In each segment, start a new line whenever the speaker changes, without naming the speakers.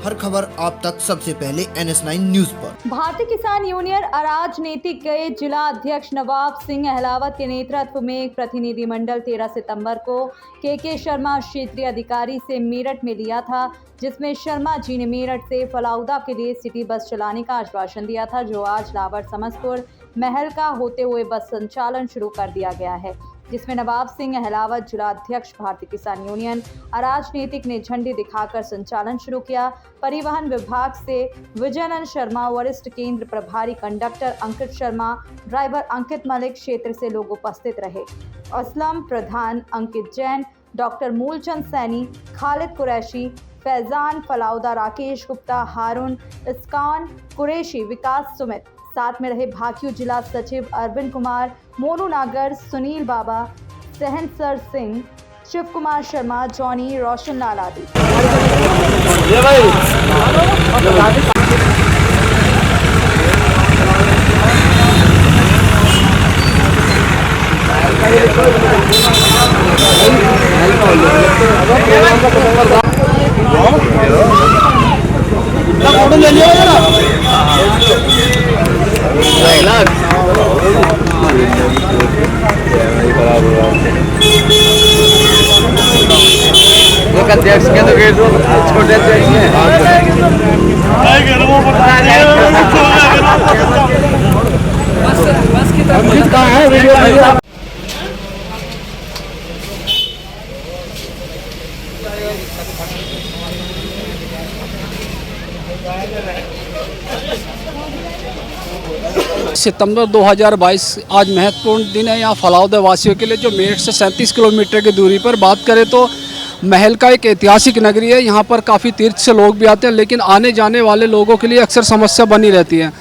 हर खबर आप तक सबसे पहले NS9 न्यूज पर।
भारतीय किसान यूनियन अराजनीतिक के जिला अध्यक्ष नवाब सिंह अहलावत के नेतृत्व में एक प्रतिनिधिमंडल 13 सितंबर को के शर्मा क्षेत्रीय अधिकारी से मेरठ में लिया था, जिसमें शर्मा जी ने मेरठ से फलाउदा के लिए सिटी बस चलाने का आश्वासन दिया था, जो आज लावड़ समस्तपुर महल का होते हुए बस संचालन शुरू कर दिया गया है, जिसमें नवाब सिंह अहलावत जिला अध्यक्ष भारतीय किसान यूनियन अराजनीतिक ने झंडी दिखाकर संचालन शुरू किया। परिवहन विभाग से विजयनंद शर्मा, वरिष्ठ केंद्र प्रभारी कंडक्टर अंकित शर्मा, ड्राइवर अंकित मलिक, क्षेत्र से लोग उपस्थित रहे। असलम प्रधान, अंकित जैन, डॉक्टर मूलचंद सैनी, खालिद कुरैशी, फैजान फलाउदा, राकेश गुप्ता, हारून इस्कान कुरैशी, विकास सुमित, साथ में रहे भाकियू जिला सचिव अरविंद कुमार, मोनू नागर, सुनील बाबा, सहनसर सिंह, शिव कुमार शर्मा, जॉनी, रोशन लाल आदि।
अध्यक्ष के तो गेट छोटे कहाँ है वीडियो।
सितंबर 2022 आज महत्वपूर्ण दिन है यहाँ फलाउदा वासियों के लिए, जो मेरठ से 37 किलोमीटर की दूरी पर। बात करें तो महल का एक ऐतिहासिक नगरी है, यहाँ पर काफ़ी तीर्थ से लोग भी आते हैं, लेकिन आने जाने वाले लोगों के लिए अक्सर समस्या बनी रहती है।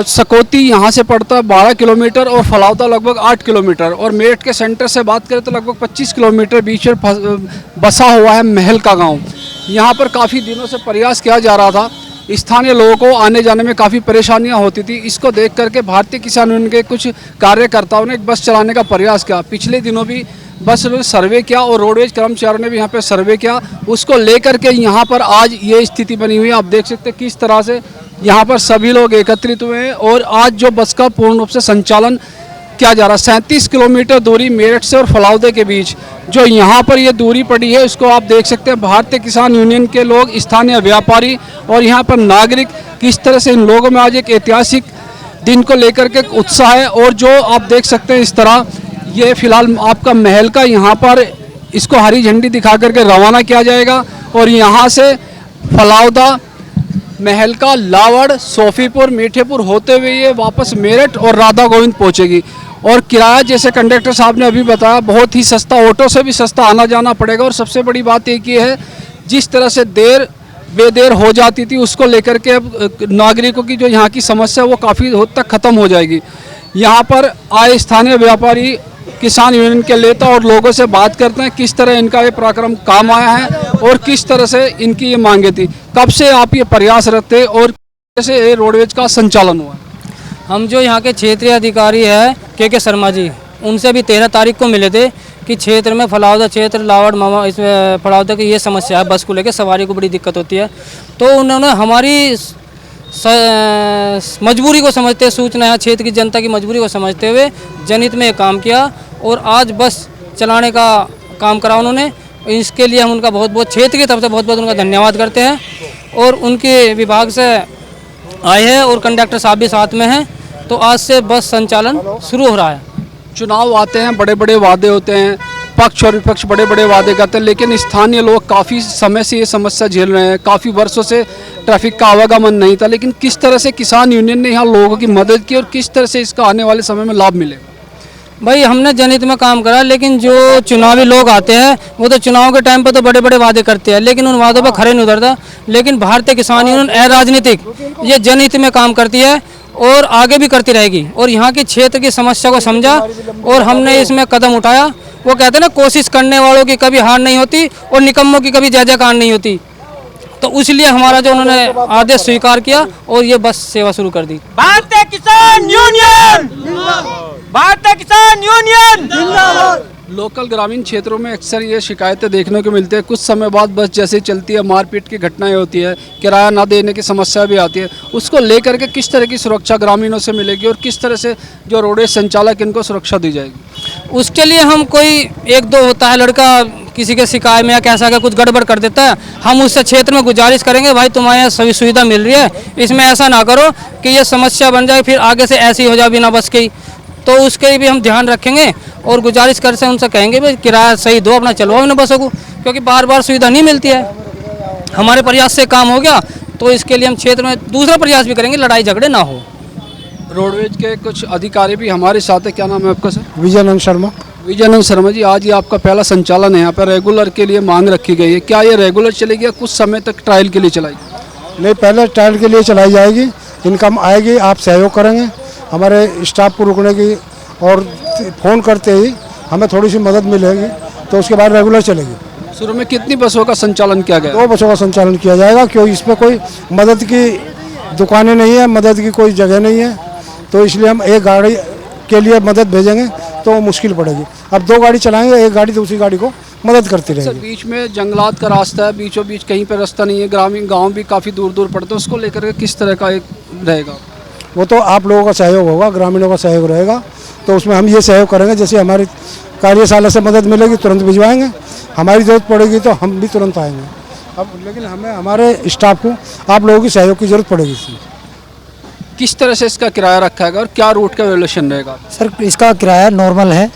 सकौती यहाँ से पड़ता है 12 किलोमीटर और फलाउदा लगभग 8 किलोमीटर, और मेरठ के सेंटर से बात करें तो लगभग 25 किलोमीटर बीच में बसा हुआ है महल का गाँव। यहाँ पर काफ़ी दिनों से प्रयास किया जा रहा था, स्थानीय लोगों को आने जाने में काफ़ी परेशानियां होती थी। इसको देख करके भारतीय किसान यूनियन के कुछ कार्यकर्ताओं ने एक बस चलाने का प्रयास किया। पिछले दिनों भी बस सर्वे किया और रोडवेज कर्मचारियों ने भी यहाँ पे सर्वे किया। उसको लेकर के यहाँ पर आज ये स्थिति बनी हुई है। आप देख सकते हैं किस तरह से यहाँ पर सभी लोग एकत्रित हुए हैं और आज जो बस का पूर्ण रूप से संचालन किया जा रहा है। 37 किलोमीटर दूरी मेरठ से और फलाउदा के बीच जो यहाँ पर ये दूरी पड़ी है, इसको आप देख सकते हैं। भारतीय किसान यूनियन के लोग, स्थानीय व्यापारी और यहाँ पर नागरिक, किस तरह से इन लोगों में आज एक ऐतिहासिक दिन को लेकर के उत्साह है। और जो आप देख सकते हैं इस तरह ये फिलहाल आपका महल का यहाँ पर इसको हरी झंडी दिखा करके रवाना किया जाएगा और यहाँ से फलाउदा, महल का, लावड़, सोफीपुर, मीठेपुर होते हुए ये वापस मेरठ और राधा गोविंद पहुँचेगी। और किराया, जैसे कंडक्टर साहब ने अभी बताया, बहुत ही सस्ता, ऑटो से भी सस्ता आना जाना पड़ेगा। और सबसे बड़ी बात एक ये है, जिस तरह से देर बेदेर हो जाती थी, उसको लेकर के अब नागरिकों की जो यहाँ की समस्या वो काफ़ी हद तक ख़त्म हो जाएगी। यहाँ पर आए स्थानीय व्यापारी किसान यूनियन के नेता और लोगों से बात करते हैं किस तरह इनका ये पराक्रम काम आया है और किस तरह से इनकी ये मांगे थी। कब से आप ये प्रयासरत थे और कैसे ये रोडवेज का संचालन हुआ?
हम जो यहाँ के क्षेत्रीय अधिकारी है के शर्मा जी, उनसे भी 13 तारीख को मिले थे कि क्षेत्र में फलाउदा क्षेत्र, लावड़, मामा, इसमें फलाउदा की ये समस्या है, बस को लेकर सवारी को बड़ी दिक्कत होती है। तो उन्होंने हमारी मजबूरी को समझते हुए, सूचना है क्षेत्र की जनता की मजबूरी को समझते हुए जनहित में काम किया और आज बस चलाने का काम करा उन्होंने। इसके लिए हम उनका बहुत बहुत, क्षेत्र की तरफ से बहुत बहुत उनका धन्यवाद करते हैं। और उनके विभाग से आए हैं और कंडक्टर साहब भी साथ में हैं, तो आज से बस संचालन शुरू हो रहा है।
चुनाव आते हैं, बड़े बड़े वादे होते हैं, पक्ष और विपक्ष बड़े बड़े वादे करते हैं, लेकिन स्थानीय लोग काफ़ी समय से ये समस्या झेल रहे हैं। काफ़ी वर्षों से ट्रैफिक का आवागमन नहीं था, लेकिन किस तरह से किसान यूनियन ने यहाँ लोगों की मदद की और किस तरह से इसका आने वाले समय में लाभ मिलेगा?
भाई, हमने जनहित में काम करा, लेकिन जो चुनावी लोग आते हैं वो तो चुनाव के टाइम पर तो बड़े बड़े वादे करते हैं, लेकिन उन वादों पर खरे नहीं उतरता। लेकिन भारतीय किसान यूनियन अराजनीतिक ये जनहित में काम करती है और आगे भी करती रहेगी। और यहाँ की क्षेत्र की समस्या को समझा और हमने इसमें कदम उठाया। वो कहते हैं ना, कोशिश करने वालों की कभी हार नहीं होती और निकम्मों की कभी जय जयकार नहीं होती। तो इसलिए हमारा जो उन्होंने आदेश स्वीकार किया और ये बस सेवा शुरू कर दी।
भारतीय किसान यूनियन, भारतीय किसान यूनियन।
लोकल ग्रामीण क्षेत्रों में अक्सर ये शिकायतें देखने को मिलती है, कुछ समय बाद बस जैसे चलती है मारपीट की घटनाएं होती है, किराया ना देने की समस्या भी आती है। उसको लेकर के किस तरह की सुरक्षा ग्रामीणों से मिलेगी और किस तरह से जो रोडवेज संचालक इनको सुरक्षा दी जाएगी?
उसके लिए हम कोई एक दो होता है लड़का किसी के शिकायत में या कैसा का कुछ गड़बड़ कर देता है, हम उससे क्षेत्र में गुजारिश करेंगे भाई तुम्हारे यहाँ सभी सुविधा मिल रही है, इसमें ऐसा ना करो कि ये समस्या बन जाए फिर आगे से ऐसी हो जाए बिना बस की। तो उसके भी हम ध्यान रखेंगे और गुजारिश कर से उनसे कहेंगे भाई किराया सही दो, अपना चलवाओ इन बसों को, क्योंकि बार बार सुविधा नहीं मिलती है। हमारे प्रयास से काम हो गया तो इसके लिए हम क्षेत्र में दूसरा प्रयास भी करेंगे, लड़ाई झगड़े ना हो।
रोडवेज के कुछ अधिकारी भी हमारे साथ है, क्या नाम है आपका सर?
विजयानंद शर्मा।
विजयानंद शर्मा जी, आज ये आपका पहला संचालन है, यहाँ पर रेगुलर के लिए मांग रखी गई है, क्या ये रेगुलर चलेगी या कुछ समय तक ट्रायल के लिए चलाएगी?
नहीं, पहले ट्रायल के लिए चलाई जाएगी, इनकम आएगी, आप सहयोग करेंगे हमारे स्टाफ को रुकने की, और फ़ोन करते ही हमें थोड़ी सी मदद मिलेगी तो उसके बाद रेगुलर चलेगी।
शुरू में कितनी बसों का संचालन किया गया?
2 बसों का संचालन किया जाएगा, क्योंकि इसमें कोई मदद की दुकानें नहीं है, मदद की कोई जगह नहीं है, तो इसलिए हम एक गाड़ी के लिए मदद भेजेंगे तो मुश्किल पड़ेगी। अब 2 गाड़ी चलाएंगे, एक गाड़ी दूसरी गाड़ी को मदद करती
सर,
रहेगी।
बीच में जंगलात का रास्ता है, बीचों बीच कहीं पर रास्ता नहीं है, ग्रामीण गांव भी काफ़ी दूर दूर पड़ते हैं, उसको लेकर के किस तरह का एक रहेगा?
वो तो आप लोगों का सहयोग होगा, ग्रामीणों का सहयोग रहेगा, तो उसमें हम ये सहयोग करेंगे, जैसे हमारी कार्यशाला से मदद मिलेगी तुरंत भिजवाएंगे, हमारी ज़रूरत पड़ेगी तो हम भी तुरंत आएंगे। अब लेकिन हमें हमारे स्टाफ को आप लोगों की सहयोग की ज़रूरत पड़ेगी इसमें।
किस तरह से इसका किराया रखा है और क्या रूट का वैल्यूएशन रहेगा?
सर इसका किराया नॉर्मल है,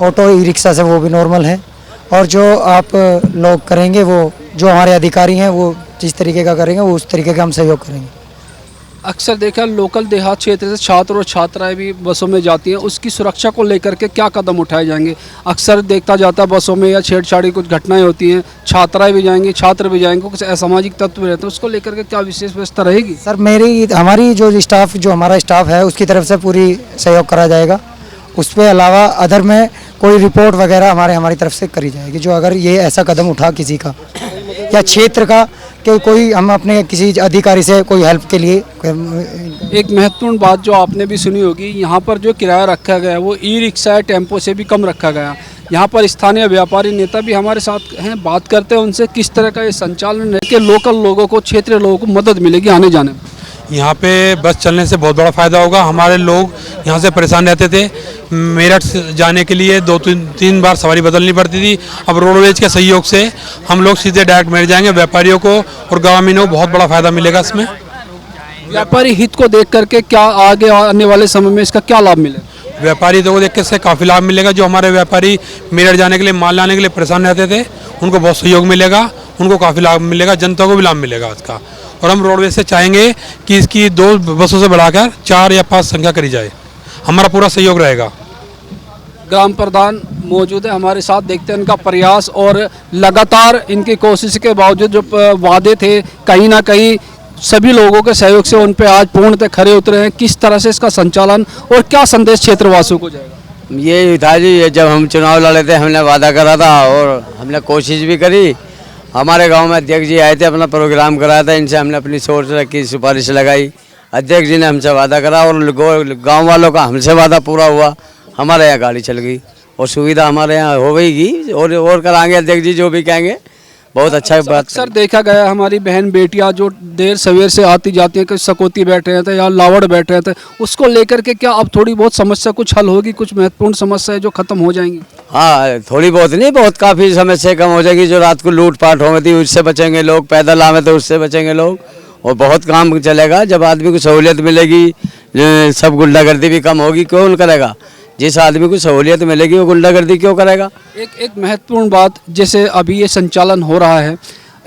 ऑटो ई रिक्शा से वो भी नॉर्मल है, और जो आप लोग करेंगे वो जो हमारे अधिकारी हैं वो जिस तरीके का करेंगे वो उस तरीके का हम सहयोग करेंगे।
अक्सर देखा लोकल देहात क्षेत्र से छात्र और छात्राएं भी बसों में जाती हैं, उसकी सुरक्षा को लेकर के क्या कदम उठाए जाएंगे? अक्सर देखता जाता है बसों में या छेड़छाड़ी कुछ घटनाएं होती हैं, छात्राएं भी जाएंगी, छात्र भी जाएंगे, कुछ असामाजिक तत्व रहते हैं, उसको लेकर के क्या विशेष व्यवस्था रहेगी?
सर हमारी जो हमारा स्टाफ है उसकी तरफ से पूरी सहयोग करा जाएगा। उस पर अलावा अदर में कोई रिपोर्ट वगैरह हमारी तरफ से करी जाएगी, जो अगर ये ऐसा कदम उठा किसी का या क्षेत्र का कि कोई हम अपने किसी अधिकारी से कोई हेल्प के लिए।
एक महत्वपूर्ण बात जो आपने भी सुनी होगी, यहाँ पर जो किराया रखा गया है वो ई रिक्शा या टेम्पो से भी कम रखा गया। यहाँ पर स्थानीय व्यापारी नेता भी हमारे साथ हैं, बात करते हैं उनसे किस तरह का ये संचालन है कि लोकल लोगों को, क्षेत्रीय लोगों को मदद मिलेगी आने जाने में।
यहाँ पे बस चलने से बहुत बड़ा फ़ायदा होगा। हमारे लोग यहाँ से परेशान रहते थे, मेरठ जाने के लिए 2-3 बार सवारी बदलनी पड़ती थी, अब रोडवेज के सहयोग से हम लोग सीधे डायरेक्ट मेरठ जाएंगे। व्यापारियों को और ग्रामीणों को बहुत बड़ा फ़ायदा मिलेगा इसमें।
व्यापारी हित को देख करके क्या आगे आने वाले समय में इसका क्या लाभ मिलेगा?
व्यापारी तो को देख के इससे काफ़ी लाभ मिलेगा। जो हमारे व्यापारी मेरठ जाने के लिए, माल लाने के लिए परेशान रहते थे, उनको बहुत सहयोग मिलेगा, उनको काफ़ी लाभ मिलेगा, जनता को भी लाभ मिलेगा इसका। और हम रोडवेज से चाहेंगे कि इसकी 2 बसों से बढ़ाकर 4 या 5 संख्या करी जाए, हमारा पूरा सहयोग रहेगा।
ग्राम प्रधान मौजूद है हमारे साथ, देखते हैं इनका प्रयास और लगातार इनकी कोशिश के बावजूद जो वादे थे कहीं ना कहीं सभी लोगों के सहयोग से उन पे आज पूर्णतः खरे उतरे हैं। किस तरह से इसका संचालन और क्या संदेश क्षेत्रवासियों को जाएगा?
ये था जी, ये जब हम चुनाव लड़े थे हमने वादा करा था और हमने कोशिश भी करी। हमारे गांव में अध्यक्ष जी आए थे, अपना प्रोग्राम कराया था, इनसे हमने अपनी सोच रखी, सिफारिश लगाई। अध्यक्ष जी ने हमसे वादा करा और गांव वालों का हमसे वादा पूरा हुआ। हमारे यहाँ गाड़ी चल गई और सुविधा हमारे यहाँ हो गई और कराएंगे अध्यक्ष जी जो भी कहेंगे। बहुत अच्छा बात।
अक्सर देखा गया हमारी बहन बेटियां जो देर सवेर से आती जाती हैं, कुछ सकौती बैठे रहते हैं या लावड़ बैठे रहते हैं, उसको लेकर के क्या अब थोड़ी बहुत समस्या कुछ हल होगी? कुछ महत्वपूर्ण समस्या है जो खत्म हो जाएंगी?
हाँ, थोड़ी बहुत नहीं, बहुत काफ़ी समस्या कम हो जाएगी। जो रात को लूटपाट हो गई थी उससे बचेंगे लोग, पैदल आवे तो उससे बचेंगे लोग, और बहुत काम चलेगा। जब आदमी को सहूलियत मिलेगी, सब गुंडागर्दी भी कम होगी। कौन करेगा? जिस आदमी को सहूलियत मिलेगी वो गुंडागर्दी क्यों करेगा?
एक महत्वपूर्ण बात, जैसे अभी ये संचालन हो रहा है,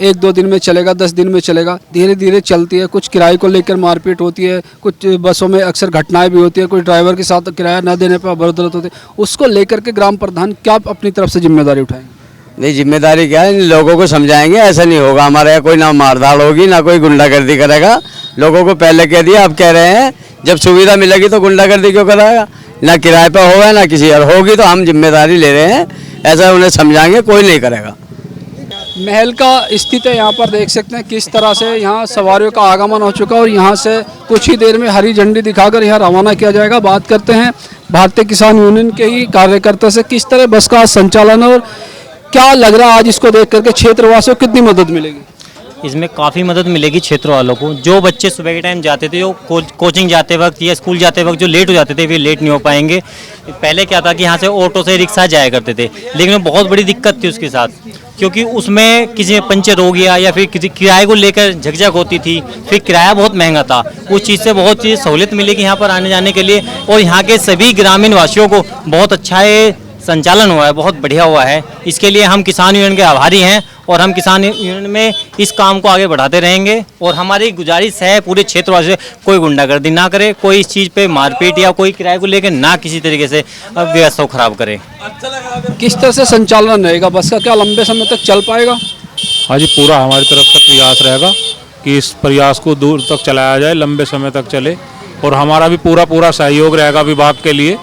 1-2 दिन में चलेगा, 10 दिन में चलेगा, धीरे धीरे चलती है। कुछ किराए को लेकर मारपीट होती है, कुछ बसों में अक्सर घटनाएं भी होती है, कुछ ड्राइवर के साथ किराया न देने पर अवरोध होते हैं। उसको लेकर के ग्राम प्रधान क्या अपनी तरफ से जिम्मेदारी उठाएंगे?
नहीं, जिम्मेदारी क्या है, लोगों को समझाएंगे ऐसा नहीं होगा। हमारे यहाँ कोई ना मारधाड़ होगी ना कोई गुंडागर्दी करेगा। लोगों को पहले कह दिया, अब कह रहे हैं जब सुविधा मिलेगी तो गुंडागर्दी क्यों कराएगा? ना किराए पर होगा ना किसी और होगी, तो हम जिम्मेदारी ले रहे हैं, ऐसा उन्हें समझाएंगे, कोई नहीं करेगा।
महल का स्थित है, यहाँ पर देख सकते हैं किस तरह से यहाँ सवारियों का आगमन हो चुका है और यहाँ से कुछ ही देर में हरी झंडी दिखाकर यहाँ रवाना किया जाएगा। बात करते हैं भारतीय किसान यूनियन के ही कार्यकर्ता से किस तरह बस का संचालन, और क्या लग रहा है आज इसको देख करके क्षेत्रवासियों को कितनी मदद मिलेगी?
इसमें काफ़ी मदद मिलेगी क्षेत्र वालों को। जो बच्चे सुबह के टाइम जाते थे, जो कोचिंग जाते वक्त या स्कूल जाते वक्त जो लेट हो जाते थे, वे लेट नहीं हो पाएंगे। पहले क्या था कि यहाँ से ऑटो से रिक्शा जाया करते थे, लेकिन बहुत बड़ी दिक्कत थी उसके साथ, क्योंकि उसमें किसी में पंचर हो गया या फिर किसी किराए को लेकर झकझक होती थी, फिर किराया बहुत महंगा था। उस चीज़ से बहुत चीज़ सहूलियत मिलेगी यहाँ पर आने जाने के लिए, और यहाँ के सभी ग्रामीण वासियों को बहुत अच्छा ये संचालन हुआ है, बहुत बढ़िया हुआ है। इसके लिए हम किसान यूनियन के आभारी हैं, और हम किसान यूनियन में इस काम को आगे बढ़ाते रहेंगे। और हमारी गुजारिश है पूरे क्षेत्रवासियों से, कोई गुंडागर्दी ना करे, कोई इस चीज़ पे मारपीट या कोई किराए को लेकर ना किसी तरीके से व्यवस्था को खराब करे।
किस तरह से संचालन रहेगा बस का, क्या लंबे समय तक चल पाएगा?
हाँ जी, पूरा हमारी तरफ से प्रयास रहेगा कि इस प्रयास को दूर तक चलाया जाए, लंबे समय तक चले, और हमारा भी पूरा सहयोग रहेगा विभाग के लिए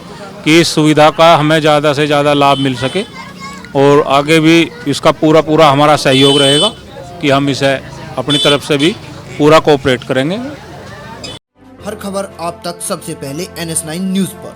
कि इस सुविधा का हमें ज़्यादा से ज़्यादा लाभ मिल सके, और आगे भी इसका पूरा हमारा सहयोग रहेगा कि हम इसे अपनी तरफ से भी पूरा कोऑपरेट करेंगे।
हर खबर आप तक सबसे पहले NS9 न्यूज पर।